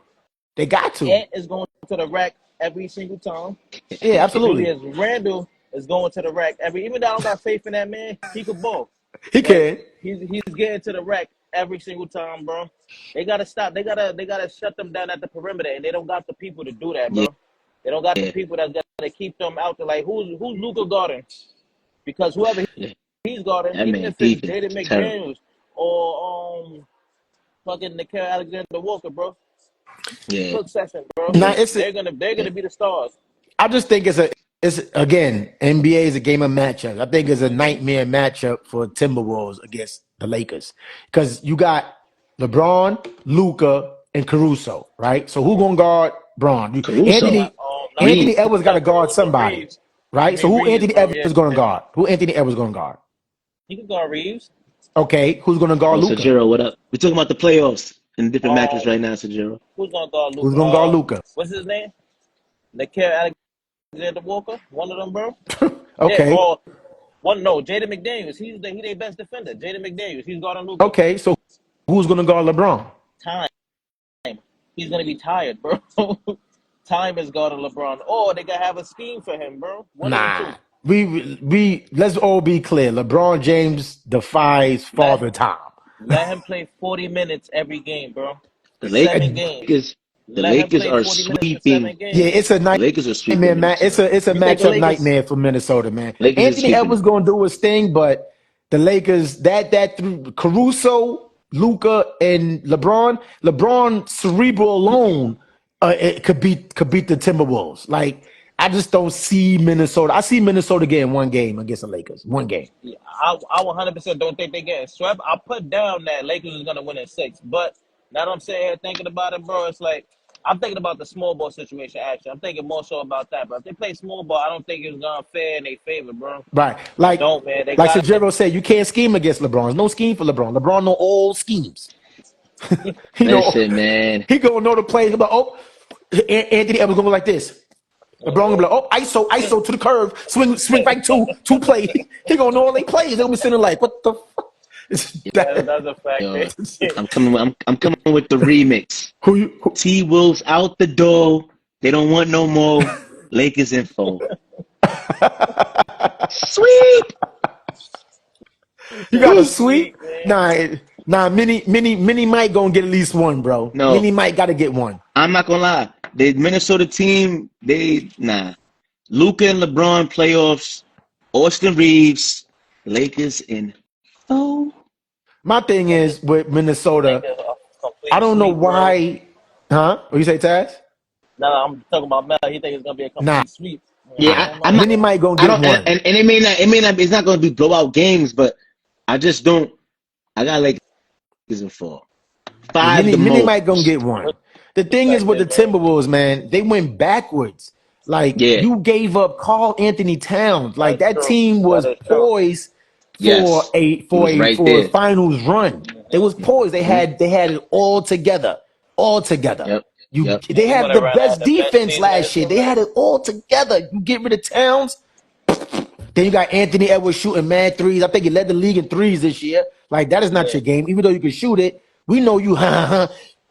They got to. Ant is going to the rack every single time. Yeah, absolutely. Julius Randle is going to the rack every. Even though I don't got faith in that man, he could ball, He but can. he's getting to the rack every single time, bro. They gotta stop. They gotta shut them down at the perimeter, and they don't got the people to do that, Yeah. bro. They don't got the people that's gotta keep them out there. Like who's Luka guarding? Because whoever Yeah. he's guarding, That even man if it's defense Jaden is terrible. McDaniels or fucking Nickel Alexander Walker, bro. Yeah. Cook session, bro. Now Yeah. They're gonna Yeah. be the stars. I just think it's again NBA is a game of matchups. I think it's a nightmare matchup for Timberwolves against the Lakers because you got LeBron, Luca, and Caruso, right? So who gonna guard Braun? Caruso. Nah, Anthony Reeves. Edwards you got to got guard Caruso somebody, Reeves. You right? So mean who Reeves, Anthony bro? Edwards Yeah, gonna guard? Who Anthony Edwards gonna guard? he could guard Reeves. Okay, who's gonna guard Oh, Luca? Sajiro, what up? We're talking about the playoffs and different matches right Um, now, Sajiro. who's gonna guard Who's Luca? gonna guard Luca? What's his name? Nickel Alexander Walker. One of them, bro. Yeah. Okay, Or one. No, Jaden McDaniels. He their best defender. Jaden McDaniels. He's guarding Luca. okay. So who's gonna guard LeBron? Time. He's gonna be tired, bro. Time is guarding LeBron. Or they gotta have a scheme for him, bro. One of the Nah. two. We let's all be clear. LeBron James defies Let father time. let him play 40 minutes every game, bro. The Seven games. Lakers, the Let him Lakers play are 40 minutes for seven sweeping. Yeah, games. it's a The Lakers are nightmare. sweeping Minnesota. It's a You think the matchup Lakers? nightmare for Minnesota, man. Lakers are Anthony sweeping Edwards them. gonna do his thing, but the Lakers that through Caruso, Luca, and LeBron cerebral alone, it could beat the Timberwolves. Like I just don't see Minnesota. I see Minnesota getting one game against the Lakers. One game. Yeah, I 100% don't think they getting swept. I put down that Lakers is gonna win in six, but now that I'm sitting here thinking about it, bro, it's like I'm thinking about the small ball situation. Actually, I'm thinking more so about that. But if they play small ball, I don't think it's gonna fair in their favor, bro. Right. I Like don't, man. They like got Sajero said, you can't scheme against LeBron. There's no scheme for LeBron. LeBron know all schemes. You know, Listen, man. he gonna know the plays. But oh, Anthony Edwards gonna go like this. LeBron gonna be like, oh, ISO to the curve, swing right two play. He gonna know all they plays. They'll be sitting like, what the fuck? It's bad. that's a fact. Yo, Man. I'm coming with the remix. Who T Wolves out the door. They don't want no more Lakers info. Sweep. you got a Woo. sweep? Nah, mini Mike gonna get at least one, bro. No, Mini Mike gotta get one. I'm not gonna lie. The Minnesota team, Luca and LeBron playoffs. Austin Reeves, Lakers in oh. My thing is with Minnesota, Lakers are a complete I don't know sweep, bro. why. Huh? What you say, Taz? No, I'm talking about Mel. He think it's gonna be a Nah. complete sweep. Yeah, I don't know, Mini bro. Mike gonna I get don't, one. and it's not gonna be blowout games, but I just don't. I got Lakers in four, five the Mini most. Mike gonna get one. The thing is Respect with the it, bro. Timberwolves, man, they went backwards. Like Yeah, you gave up Carl Anthony Towns. Like That's that true. team That was is true. poised for yes, a he for was a right for a there. finals run. They was poised. Mhm. They had it all together. All together. Yep, yep. They He had went the around had best the best defense season of his last year. They career. had it all together. You get rid of Towns, then you got Anthony Edwards shooting mad threes. I think he led the league in threes this year. Like that is not Yeah. your game. Even though you can shoot it, we know you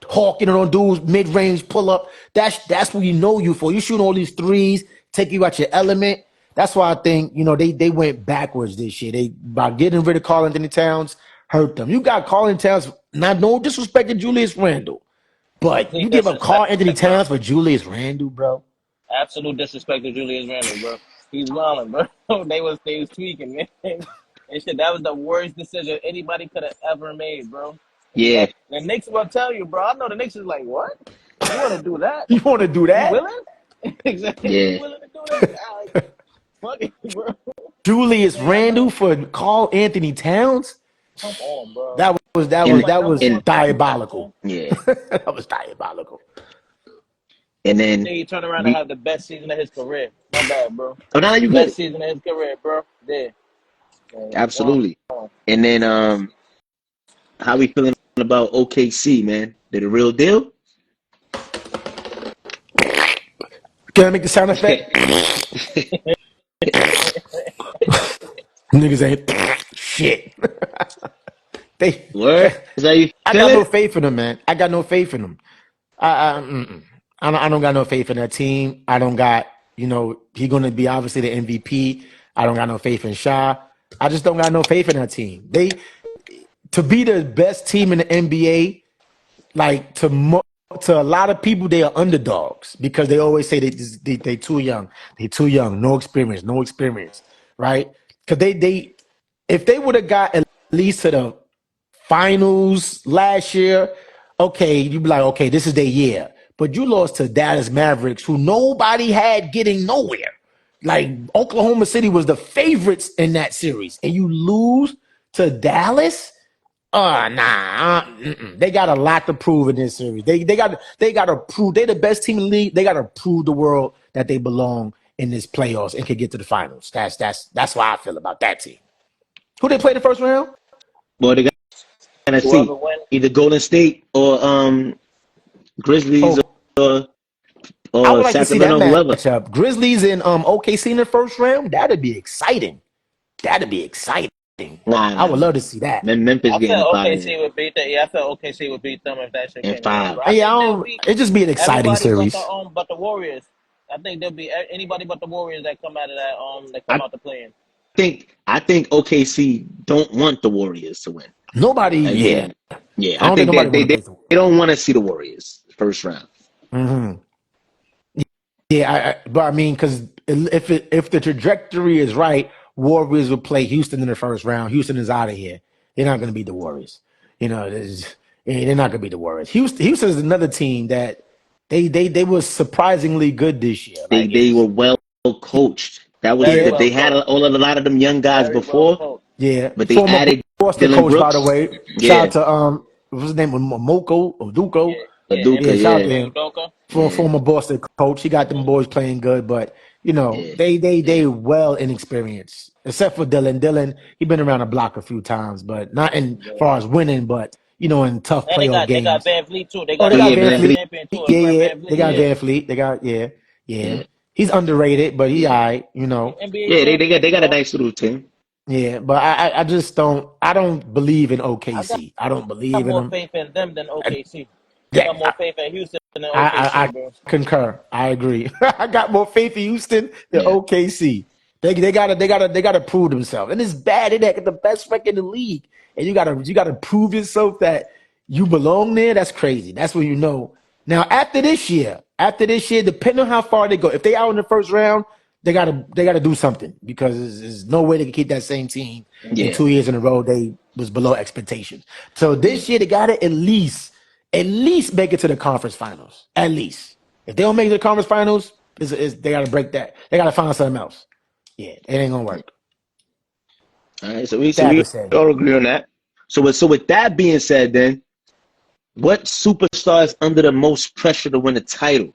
hawking it on dudes mid range pull up. That's what we know you for. You shooting all these threes, take you out your element. That's why I think they went backwards this year. They by getting rid of Karl Anthony Towns hurt them. You got Karl Anthony Towns. Not no disrespect to Julius Randle, but you Complete give up Karl disrespect, Anthony bro. Towns for Julius Randle, bro. Absolute disrespect to Julius Randle, bro. He's wilding, bro. They was tweaking, man. And shit, that was the worst decision anybody could have ever made, bro. Yeah, The Knicks will tell you, bro. I know the Knicks is like, what? You want to do that? You want to do You that? willing? Exactly. yeah. You willing to do that? Like, fuck it, bro. Julius Man, I Randle know. for Karl Anthony Towns? Come on, bro. And That was and diabolical. yeah, That was diabolical. and then Then he turned around and have the best season of his career. My bad, bro. oh, now you Best good. season of his career, bro. Yeah. Absolutely. And then how we feeling about OKC, man. They're the real deal. Can I make the sound effect? Niggas ain't shit. they, Word? Is that how you I feel got no it? faith in them, man. I got no faith in them. I don't got no faith in that team. I don't got, he going to be obviously the MVP. I don't got no faith in Sha. I just don't got no faith in that team. To be the best team in the NBA, like to a lot of people, they are underdogs because they always say they too young. They too young, no experience, right? Because they if they would have got at least to the finals last year, okay, you'd be like, okay, this is their year. But you lost to Dallas Mavericks, who nobody had getting nowhere. Like Oklahoma City was the favorites in that series, and you lose to Dallas. Nah, they got a lot to prove in this series. They got to prove they're the best team in the league. They got to prove the world that they belong in this playoffs and can get to the finals. That's why I feel about that team. Who they play the first round? Well, they gotta Whoever see wins, either Golden State or Grizzlies Oh, I would or like to see that Sacramento, whoever. matchup. Grizzlies and OKC in the first round. That'd be exciting. That'd be exciting. I Nah. would love to see that. Memphis I getting felt up out of OKC here would beat them. Yeah, I felt OKC would beat them if that shit in came around. 5. But I Yeah, think I they'll don't. beat It just be an exciting everybody series. but the Warriors. I think they'll be anybody but the Warriors that come out of that that come I out the play-in. think OKC don't want the Warriors to win. Nobody. Yeah, Again, yeah, I I don't think think nobody that want to face the they Warriors. don't want to see the Warriors first round. Mm-hmm. Yeah, but I mean, because if the trajectory is right, Warriors will play Houston in the first round. Houston is out of here. They're not going to beat the Warriors. They're not going to beat the Warriors. Houston is another team that they were surprisingly good this year. Like They were it's well coached. That was Very yeah, that well they had coached. a lot of them young guys Very well before, coached. yeah. but they Former added Boston Dylan coach, by the Brooks. way. Shout out Yeah, to what's his name? Moko or Duco. Him Paducah. Yeah, and shout out to Yeah, him. Udoka. For a yeah, former Boston coach. He got them boys playing good, but yeah, they yeah. well inexperienced. Except for Dylan. Dylan, he been around the block a few times, but not in Yeah. far as winning, but in tough And playoff they got games. Van Vliet too. They Oh, got they a got Yeah, Van defensive Van Fleet. champion too, Yeah, yeah, Van they Vliet. got Yeah, Van Fleet. They got yeah. yeah, He's underrated, but he yeah. all right. NBA Yeah, champion, they got a bro. nice little team. Yeah, but I just don't believe in I OKC. I don't got believe in more them. faith in them than I, OKC. I got more yeah, faith in Houston than I OKC, bro. concur. I agree. I got more faith in Houston than Yeah, OKC. They gotta prove themselves, and it's bad. They got the best record in the league, and you gotta prove yourself that you belong there. That's crazy. That's when you know. Now after this year, depending on how far they go, if they out in the first round, they gotta do something because there's no way they can keep that same team in yeah, 2 years in a row. They was below expectations. So yeah. this year they gotta at least make it to the conference finals. At least. If they don't make it to the conference finals, they got to break that. They got to find something else. Yeah, it ain't gonna work. All right, so we Sad to say. all agree on that. So with that being said, then what superstar is under the most pressure to win a title?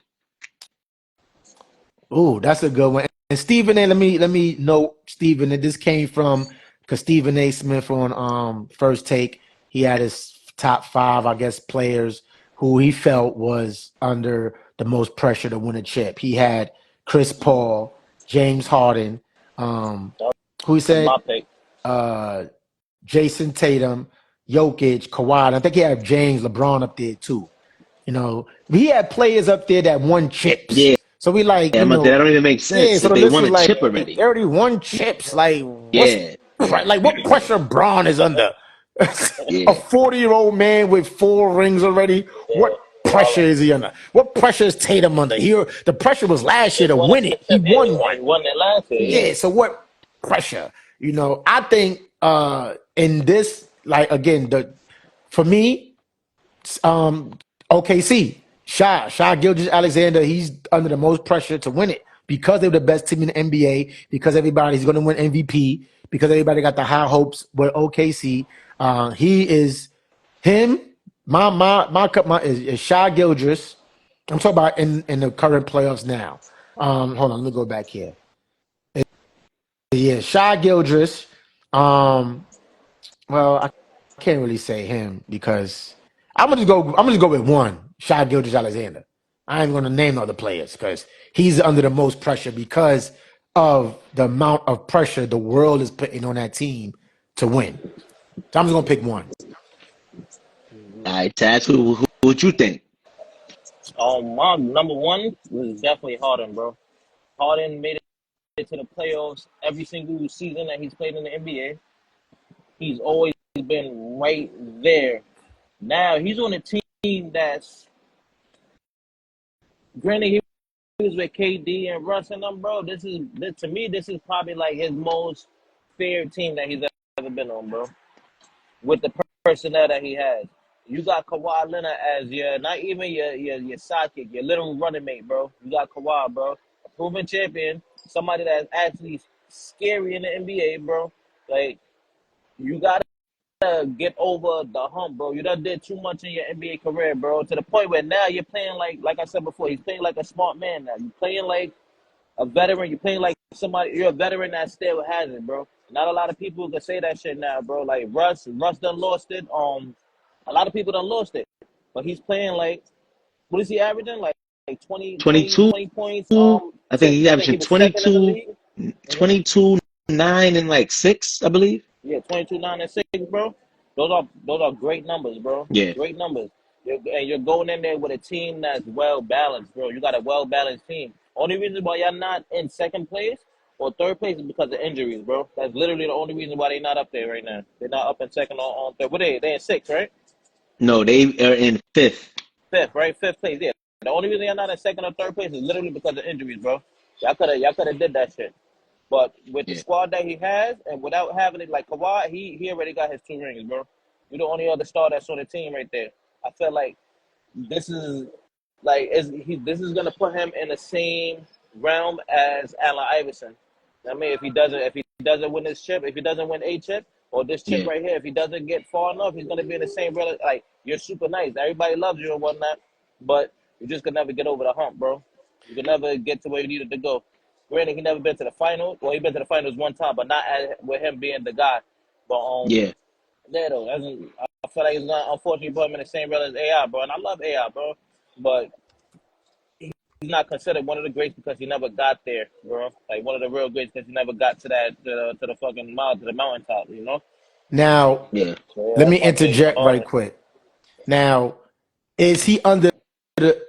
Ooh, that's a good one. And Stephen A. Let me note Stephen that this came from because Stephen A. Smith on First Take. He had his top five, I guess, players who he felt was under the most pressure to win a chip. He had Chris Paul, James Harden, um, who he That's my said pick. uh Jason Tatum, Jokic, Kawhi. And I think he had James LeBron up there too. He had players up there that won chips. Yeah, So we like, that don't even make yeah. sense So if the they list won was a like chip already. they already won chips. Like, Yeah, yeah, what pressure Braun is under? A yeah, 40-year-old man with 4 rings already. Yeah, What pressure is he under? What pressure is Tatum under? The pressure was last year he to won a win it. chip. He Yeah, won one. he won that last year. yeah. Yeah. Yeah, so what pressure? I think in this, like again, for me, um OKC, Shy Gilgeous Alexander, he's under the most pressure to win it because they're the best team in the NBA, because everybody's gonna win MVP, because everybody got the high hopes with OKC. He is him, my is Shy Gilgeous. I'm talking about in the current playoffs now. Hold on, let me go back here. Yeah, Shy Gilgeous. Um, well, can't really say him because I'm gonna just go with one, Shai Gilgeous-Alexander. I ain't gonna name other players because he's under the most pressure because of the amount of pressure the world is putting on that team to win. So I'm just gonna pick one. All right, Taz, who would you think? My number one was definitely Harden, bro. Harden made it to the playoffs every single season that he's played in the NBA. He's always been right there. Now he's on a team that's granted he was with KD and Russ and them, bro. To me, this is probably like his most fair team that he's ever been on, bro. With the personnel that he has. You got Kawhi Leonard as your not even your sidekick, your little running mate, bro. You got Kawhi, bro, a proven champion, somebody that's actually scary in the NBA, bro. Like you gotta get over the hump, bro. You done did too much in your NBA career, bro. To the point where now you're playing like I said before, he's playing like a smart man now. You're playing like a veteran. You're playing like somebody. You're a veteran that still has it, bro. Not a lot of people can say that shit now, bro. Like Russ done lost it. A lot of people done lost it, but he's playing like what is he averaging? Like 20, 20, 22. 20 points. I think he's I think he averaging was second in the 22, league. hmm 22, 9, and like 6, I believe. Yeah, 22, 9, and 6, bro. Those are great numbers, bro. Yeah, Great numbers. And you're going in there with a team that's well balanced, bro. You got a well balanced team. Only reason why y'all not in second place or third place is because of injuries, bro. That's literally the only reason why they're not up there right now. They're not up in second or on third. What they? They in sixth, right? no, they are in 5th. Fifth, right? Fifth place. Yeah. The only reason y'all not in second or third place is literally because of injuries, bro. Y'all could have did that shit. But with the Yeah, squad that he has, and without having it like Kawhi, he already got his 2 rings, bro. You're the only other star that's on the team right there. I feel like this is this is gonna put him in the same realm as Allen Iverson. I mean, if he doesn't win this chip, if he doesn't win a chip or this chip yeah, right here, if he doesn't get far enough, he's gonna be in the same realm. Like you're super nice, everybody loves you and whatnot, but you just could never get over the hump, bro. You could never get to where you needed to go. Granted, he never been to the final. Well, he been to the finals one time, but not with him being the guy. But yeah. yeah, though, I feel like it's gonna unfortunately put him in the same realm as AI, bro. And I love AI, bro, but he's not considered one of the greats because he never got there, bro. Like one of the real greats because he never got to that to the fucking to the mountaintop, you know. Now, Yeah. So yeah, let me that's my take on interject right Harden. quick. Now, is he under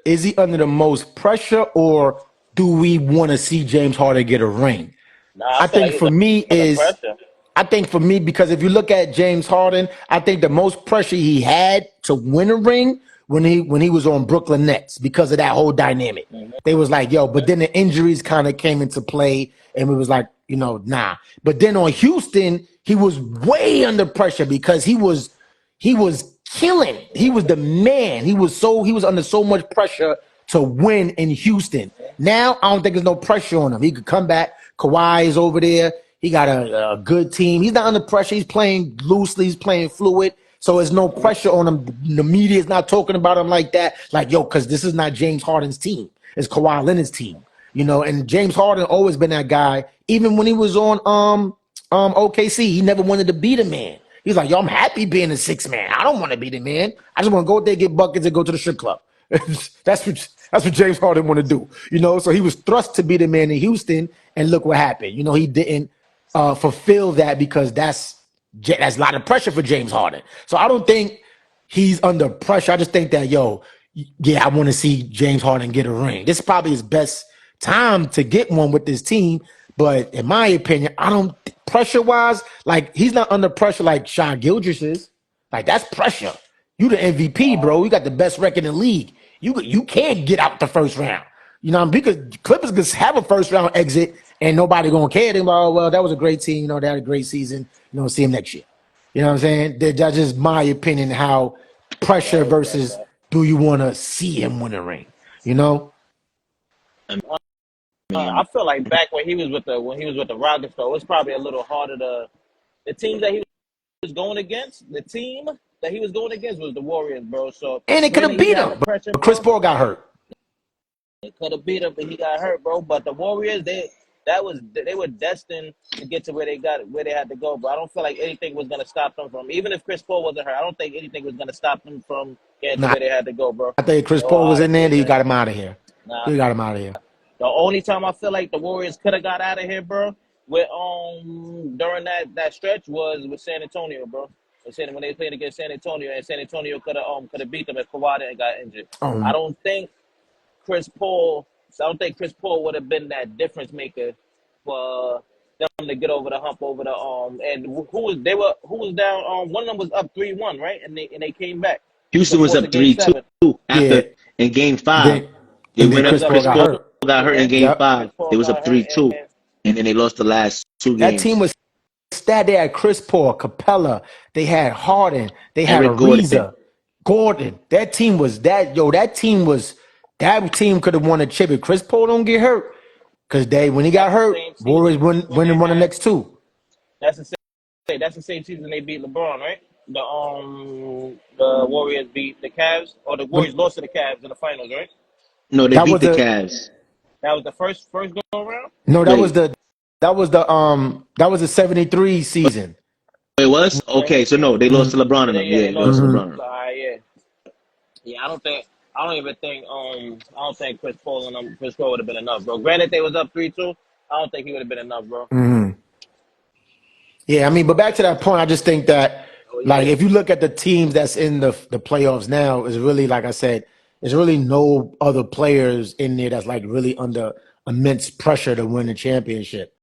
is he under the most pressure, or do we want to see James Harden get a ring? Nah, I I feel like think he's for me under is pressure. I think for me, because if you look at James Harden, I think the most pressure he had to win a ring when he was on Brooklyn Nets because of that whole dynamic. They was like, yo, but then the injuries kind of came into play, and we was like, nah. But then on Houston, he was way under pressure because he was killing. He was the man. He was under so much pressure to win in Houston. Now I don't think there's no pressure on him. He could come back. Kawhi is over there. He got a good team. He's not under pressure. He's playing loosely. He's playing fluid. So there's no pressure on him. The media is not talking about him like that. Like, yo, because this is not James Harden's team. It's Kawhi Leonard's team. And James Harden always been that guy. Even when he was on OKC, he never wanted to be the man. He's like, yo, I'm happy being a six man. I don't want to be the man. I just want to go out there, get buckets, and go to the strip club. that's what James Harden want to do. So he was thrust to be the man in Houston, and look what happened. He didn't fulfill that because that's a lot of pressure for James Harden. So I don't think he's under pressure. I just think that, yo, yeah, I want to see James Harden get a ring. This is probably his best time to get one with this team. But in my opinion, I don't pressure wise, like he's not under pressure like Shai Gilgeous is. Like that's pressure. You the MVP, bro. You got the best record in the league. You can't get out the first round. Because Clippers could have a first round exit and nobody gonna care. They're like, oh well, that was a great team. They had a great season. See him next year. You know what I'm saying? That's just my opinion. How pressure Right, right, versus right. do you want to see him win a ring? You know? I I mean, feel like back when he was with the Rockets, though, it's probably a little harder to the teams that he was going against. The team that he was going against was the Warriors, bro. So And it could have granted, he beat had him, the but pressure, Chris bro. Paul got hurt. It could have beat him, but he got hurt, bro. But the Warriors, they were destined to get to where they had to go. But I don't feel like anything was gonna stop them from, even if Chris Paul wasn't hurt, I don't think anything was gonna stop them from getting to Nah, where they had to go, bro. I think Chris In all Paul was in there. honesty, You man. got him out of here. Nah. You got him out of here. The only time I feel like the Warriors could have got out of here, bro, with during that stretch was with San Antonio, bro. When they played against San Antonio, and San Antonio could have beat them if Kawhi didn't got injured. I Um, don't think Chris Paul. So I don't think Chris Paul would have been that difference maker for them to get over the hump over the and who was down one of them was up 3-1, right? And they came back to Houston was force a up game 3-2 seven. yeah. after in Game 5. Then They and then went It was up. Chris up Paul Chris got Paul hurt. got hurt in yeah. Game Yep. 5. Chris Paul They was got up hurt 3-2, and then they lost the last 2 That team games. was stat. They had Chris Paul, Capella. They had Harden. They had Eric Gordon. Ariza, Gordon. That team was that. Yo, that team could have won a chip if Chris Paul don't get hurt. Because when he got That's the hurt, same Warriors season win when they and won the had. next two. That's the same season they beat LeBron, right? The Warriors beat the Cavs, or the When Warriors lost to the Cavs in the finals, right? No, they that beat was the the Cavs. That was the first go around. no, Wait, that was the 73 season. it was okay. So no, they lost Mhm. to LeBron and them. Yeah, Yeah, they they lost lost. to Mhm. LeBron and them. Yeah. I don't even think I don't think Chris Paul would have been enough, bro. Granted, they was up 3-2. I don't think he would have been enough, bro. Mhm. Yeah, I mean, but back to that point, I just think that, Oh like, yeah. if you look at the teams that's in the playoffs now, is really, like I said, there's really no other players in there that's like really under immense pressure to win a championship.